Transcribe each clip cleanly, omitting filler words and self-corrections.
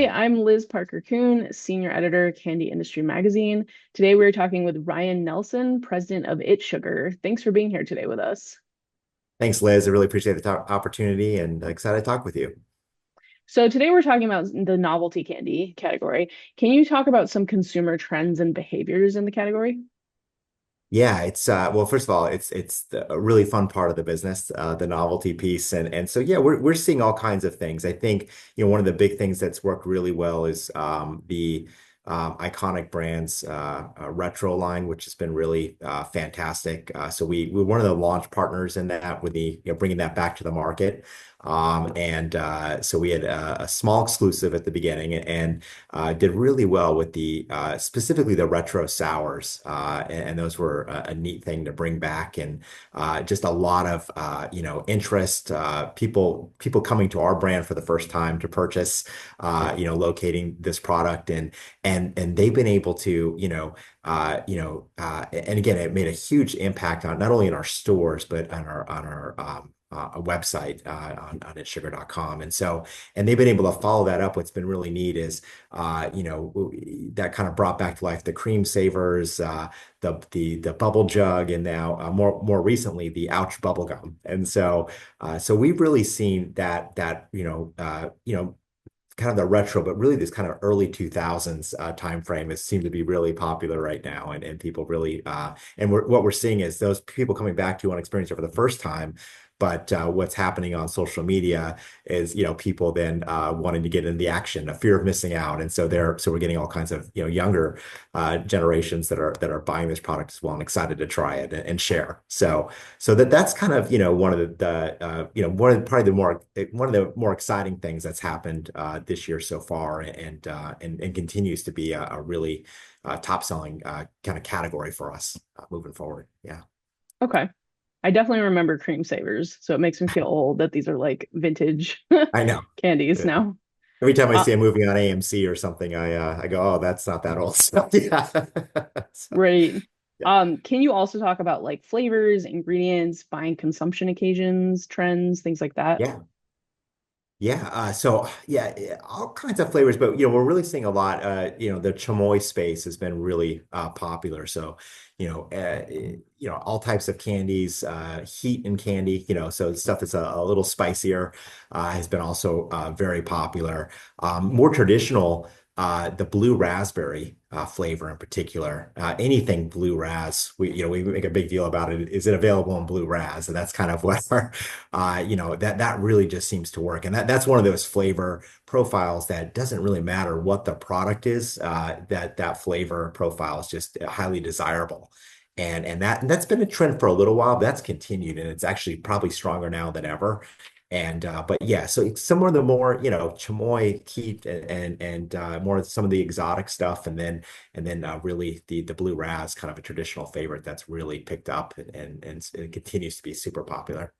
Hi, I'm Liz Parker-Kuhn, Senior Editor, Candy Industry Magazine. Today we're talking with Ryan Nelson, President of It Sugar. Thanks for being here today with us. Thanks, Liz. I really appreciate the opportunity and excited to talk with you. So today we're talking about the novelty candy category. Can you talk about some consumer trends and behaviors in the category? Yeah, it's well, first of all, a really fun part of the business, the novelty piece, and so yeah, we're seeing all kinds of things. I think one of the big things that's worked really well is the iconic brands retro line, which has been really fantastic. So we're one of the launch partners in that with the bringing that back to the market. And so we had a small exclusive at the beginning and did really well with the specifically the retro sours, and those were a neat thing to bring back, and just a lot of interest, people coming to our brand for the first time to purchase, locating this product, and they've been able to and again, it made a huge impact on not only in our stores but on our a website on itssugar.com. And they've been able to follow that up. What's been really neat is, that kind of brought back to life the cream savers, the bubble jug, and now more recently the ouch bubble gum. So we've really seen that kind of the retro, but really this kind of early 2000s time frame has seemed to be really popular right now, and people really and what we're seeing is those people coming back to want to experience it for the first time. But what's happening on social media is, people then wanting to get into the action, a fear of missing out, and so we're getting all kinds of younger generations that are buying this product as well and excited to try it and share. So that's kind of one of probably one of the more exciting things that's happened this year so far, and continues to be a really top selling kind of category for us moving forward. Yeah, Okay. I definitely remember cream savers, so it makes me feel old that these are like vintage I know. candies now. Every time I Uh, see a movie on AMC or something, I go, oh, that's not that old stuff. Yeah. So, right. yeah. Can you also talk about like flavors, ingredients, buying consumption occasions, trends, things like that? Yeah. Yeah, so yeah, all kinds of flavors, but we're really seeing a lot. The chamoy space has been really popular. So, all types of candies, heat and candy, so stuff that's a little spicier has been also very popular. More traditional, the blue raspberry flavor in particular, anything blue ras, we make a big deal about it. Is it available in blue ras? And that's kind of what our that really just seems to work. And that's one of those flavor profiles that doesn't really matter what the product is, that flavor profile is just highly desirable. And that's been a trend for a little while, but that's continued, and it's actually probably stronger now than ever. And but yeah, so it's some of the more, chamoy, heat, and more of some of the exotic stuff, and then really the blue ras, kind of a traditional favorite that's really picked up, and it continues to be super popular.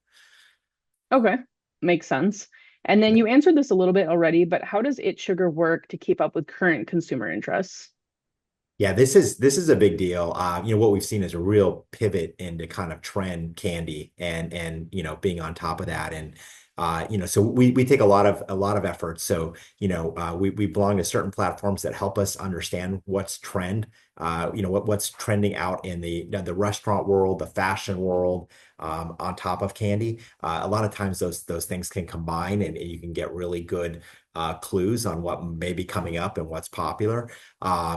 Okay, makes sense. And then Yeah. you answered this a little bit already, but how does It Sugar work to keep up with current consumer interests? Yeah, this is a big deal. What we've seen is a real pivot into kind of trend candy, and being on top of that, and so we take a lot of effort. So we belong to certain platforms that help us understand what's trend, what's trending out in the restaurant world, the fashion world, on top of candy. A lot of times those things can combine, and you can get really good clues on what may be coming up and what's popular.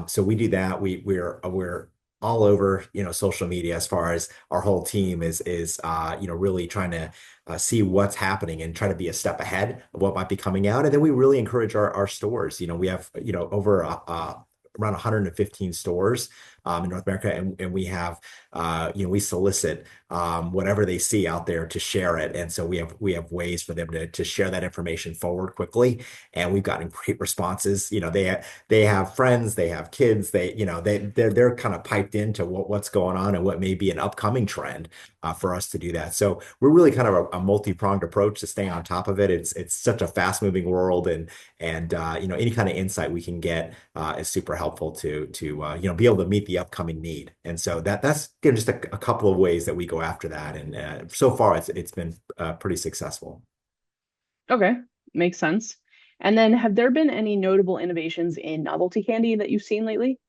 So we do that. We're all over, social media, as far as our whole team is really trying to see what's happening and try to be a step ahead of what might be coming out. And then we really encourage our stores. We have, over around 115 stores in North America, and we solicit whatever they see out there to share it. And so we have ways for them to share that information forward quickly, and we've gotten great responses. They have friends, they have kids, they're kind of piped into what's going on and what may be an upcoming trend, for us to do that. So we're really kind of a multi-pronged approach to staying on top of it. It's such a fast-moving world, and any kind of insight we can get is super helpful to be able to meet the upcoming need. And so that's again just a couple of ways that we go after that, and so far it's been pretty successful. Okay, makes sense. And then have there been any notable innovations in novelty candy that you've seen lately?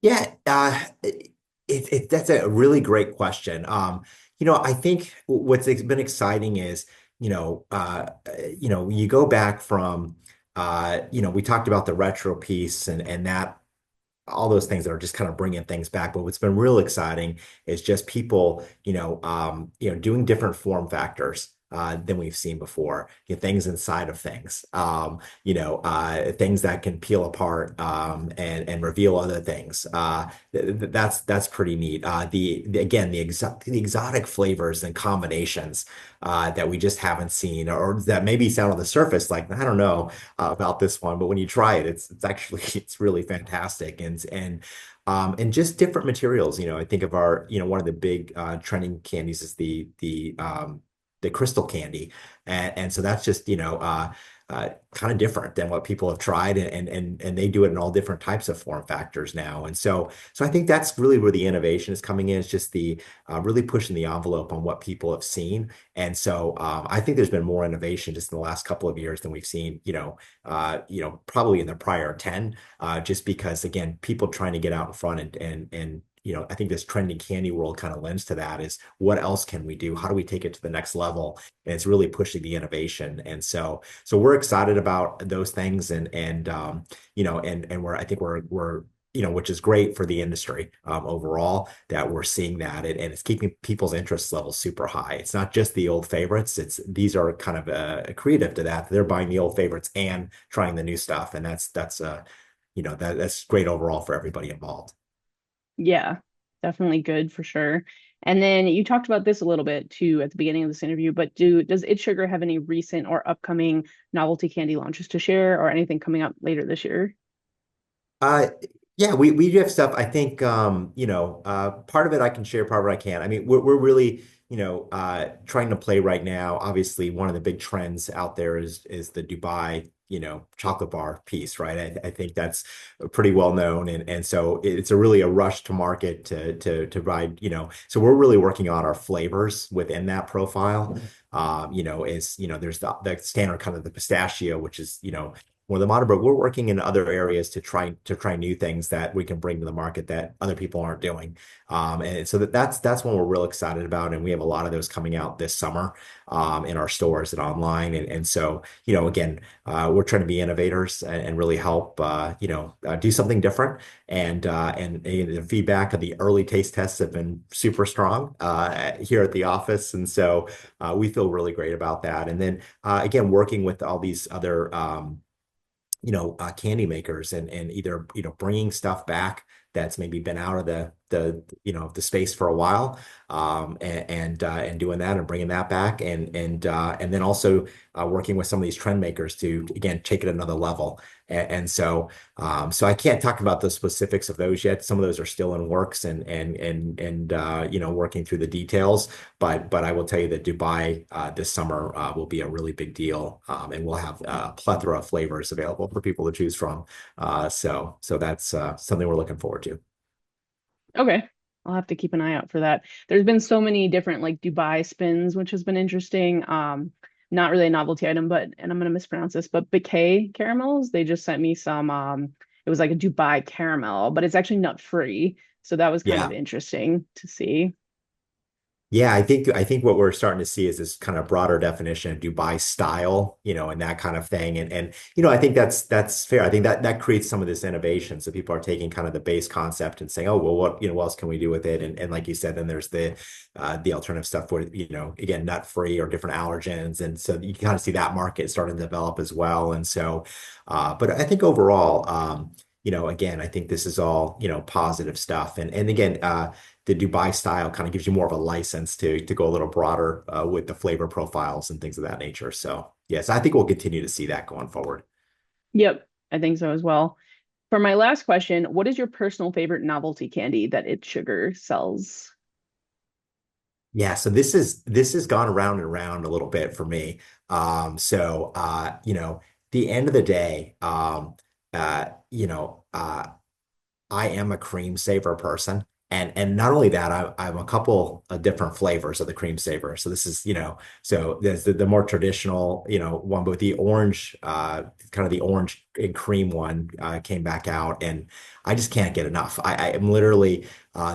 Yeah, that's a really great question. I think what's been exciting is, you go back from, we talked about the retro piece and that all those things that are just kind of bringing things back. But what's been real exciting is just people, doing different form factors. Than we've seen before, things inside of things, things that can peel apart and reveal other things. That's pretty neat. Again the exotic flavors and combinations that we just haven't seen, or that maybe sound on the surface like I don't know about this one, but when you try it, it's actually it's really fantastic and just different materials. I think of our one of the big trending candies is the crystal candy, and so that's just kind of different than what people have tried, and they do it in all different types of form factors now. And so I think that's really where the innovation is coming in. It's just the really pushing the envelope on what people have seen. And so I think there's been more innovation just in the last couple of years than we've seen, probably in the prior 10, just because again, people trying to get out in front and I think this trending candy world kind of lends to that is what else can we do? How do we take it to the next level? And it's really pushing the innovation. And so we're excited about those things and I think we're which is great for the industry overall that we're seeing that and it's keeping people's interest levels super high. It's not just the old favorites. These are kind of creative to that. They're buying the old favorites and trying the new stuff. And that's great overall for everybody involved. Yeah, definitely good for sure. And then you talked about this a little bit too at the beginning of this interview, but does It Sugar have any recent or upcoming novelty candy launches to share or anything coming up later this year? Uh, yeah, we do have stuff. I think part of it I can share, part of it I can't. I mean, we're really, trying to play right now. Obviously, one of the big trends out there is the Dubai, chocolate bar piece, right? I think that's pretty well known, and so it's a really a rush to market to provide, so we're really working on our flavors within that profile. There's the standard kind of the pistachio, which is, more of the modern, but we're working in other areas to try new things that we can bring to the market that other people aren't doing. And so that's one we're real excited about, and we have a lot of those coming out this summer in our stores and online. And so again, we're trying to be innovators and really help do something different. And the feedback of the early taste tests have been super strong here at the office, and so we feel really great about that. And then again, working with all these other candy makers and either, bringing stuff back that's maybe been out of the space for a while, and doing that and bringing that back and then also working with some of these trend makers to again take it another level. And so I can't talk about the specifics of those yet. Some of those are still in works and working through the details. But I will tell you that Dubai this summer will be a really big deal, and we'll have a plethora of flavors available for people to choose from. So that's something we're looking forward to. Okay. I'll have to keep an eye out for that. There's been so many different like Dubai spins, which has been interesting. Not really a novelty item, but and I'm gonna mispronounce this, but bouquet caramels. They just sent me some it was like a Dubai caramel, but it's actually nut free. So that was kind of Yeah. interesting to see. Yeah, I think what we're starting to see is this kind of broader definition of Dubai style, and that kind of thing. And I think that's fair. I think that creates some of this innovation. So people are taking kind of the base concept and saying, oh, well, what else can we do with it? And like you said, then there's the alternative stuff for, again, nut free or different allergens. And so you can kind of see that market starting to develop as well. And so, but I think overall, again, I think this is all, positive stuff. And again, the Dubai style kind of gives you more of a license to go a little broader with the flavor profiles and things of that nature. So yes, I think we'll continue to see that going forward. Yep, I think so as well. For my last question, what is your personal favorite novelty candy that It's Sugar sells? Yeah, so this has gone around and around a little bit for me. So the end of the day, uh, you know, uh, I am a cream saver person. And not only that, I'm a couple of different flavors of the cream saver. So this is, so there's the more traditional, one, but the orange, kind of the orange and cream one came back out, and I just can't get enough. I am literally,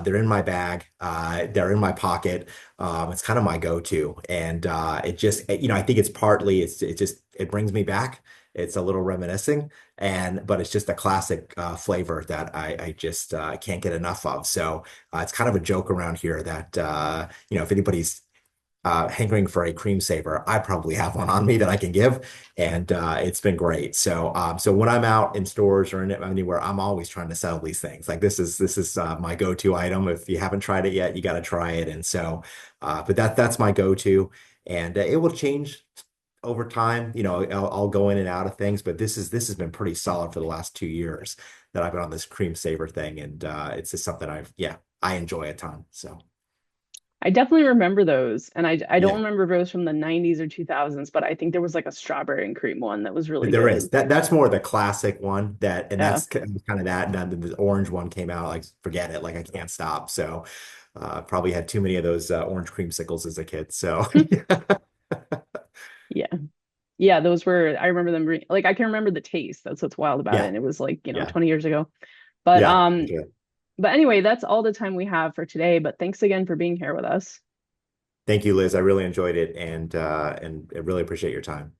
they're in my bag, they're in my pocket. It's kind of my go-to, and it just, I think it's partly, it just, it brings me back. It's a little reminiscing, but it's just a classic flavor that I just can't get enough of. So it's kind of a joke around here that if anybody's hankering for a cream saver, I probably have one on me that I can give, and it's been great. So when I'm out in stores or anywhere, I'm always trying to sell these things. Like this is my go-to item. If you haven't tried it yet, you got to try it. And so, but that's my go-to, and it will change over time. I'll go in and out of things, but this has been pretty solid for the last 2 years that I've been on this cream saver thing, and it's just something I enjoy a ton. So I definitely remember those. And I don't yeah, remember those from the 90s or 2000s, but I think there was like a strawberry and cream one that was really there is good. that's more the classic one and Yeah. that's kind of that. And then the orange one came out, like forget it, like I can't stop. So probably had too many of those orange creamsicles as a kid. So Yeah. Yeah, those were, I remember them like I can remember the taste. That's what's wild about it. yeah, And it was like, yeah, 20 years ago. But yeah. um Okay. but anyway, that's all the time we have for today. But thanks again for being here with us. Thank you, Liz. I really enjoyed it, and I really appreciate your time.